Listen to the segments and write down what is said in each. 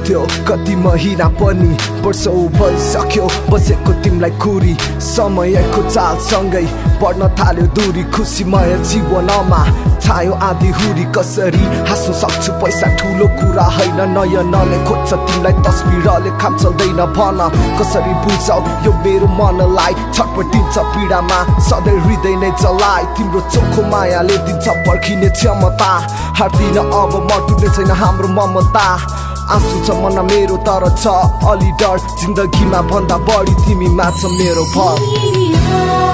थियो कति महिना पनि वर्षौं भइसक्यो बसेको तिमीलाई कुरी समयको चालसँगै बढ्न थाल्यो दूरी खुसीमय जीवनमा छायो आधी हुरी कसरी हाँस्नु सक्छु पैसा ठुलो कुरा होइन नयनले खोज्छ तिमीलाई तस्बिरले काम चल्दैन भन कसरी बुझाउ यो मेरो मनलाई छटपटिन्छ पीडामा सधैँ हृदय नै जलाइ तिम्रो चोखो मायाले दिन्छ पर्खिने क्षमता हार्दिन अब मर्टुने छैन हाम्रो ममता आँसु छ मनमा मेरो तर छ अलि डर जिन्दगीमा भन्दा बढी तिमी माछ मेरो भर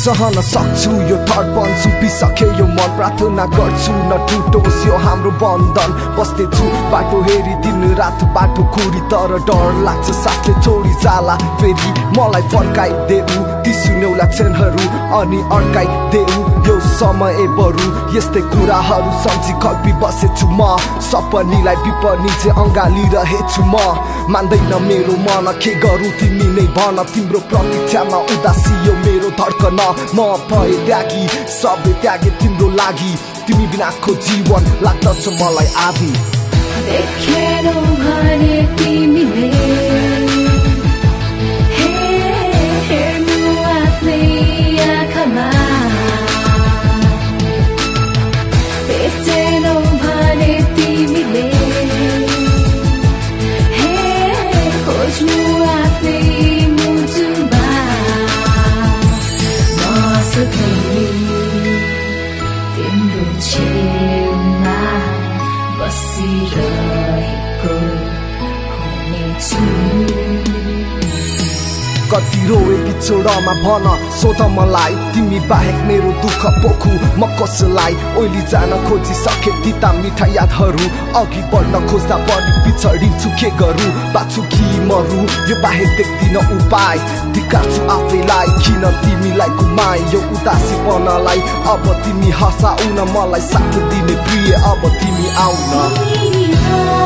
सहन सक्छु यो तडपन सुम्पिसके यो मन प्रार्थना गर्छु नटुटोस् यो हाम्रो बन्धन बस्दैछु बाटो हेरी दिन रात बाटो कुरी तर डर लाग्छ सासले छोडी जाला फेरि मलाई फर्काइदेऊ ती सुन्यौला क्षणहरू अनि अड्काइदेऊ यो समय बरु यस्तै कुराहरू सम्झी कल्पी बसेछु म सपनीलाई विपनी चाहिँ अँगालिरहेछु म मान्दैन मेरो मन के गरौँ तिमी नै भन तिम्रो प्रतीक्षामा उदासी यो मेरो धड्कन म भए त्यागी सबै त्यागे तिम्रो लागि तिमी बिनाको जीवन लाग्दछ मलाई आधी देखेनौ भने तिमीले हेर्नु आफ्नै आँखामा बेचेनौ भने तिमीले खोज्नु आफ्नै मुटुमा तिम्रो छेउमा बसिरहेको हुनेछु कति रोए बिछोडमा भन सोध मलाई तिमी बाहेक मेरो दुःख पोखु म कसलाई ओइली जान खोजिसके तिता मिठा यादहरू अघि बढ्न खोज्दा पनि पिछडिन्छु के गरौँ बाछु कि मरु यो बाहेक देख्दिन उपाय धिक्कार्छु आफैलाई किन तिमीलाई गुमाए यो उदासीपनलाई अब तिमी हँसाउन मलाई साथ दिने प्रिय अब तिमी आउन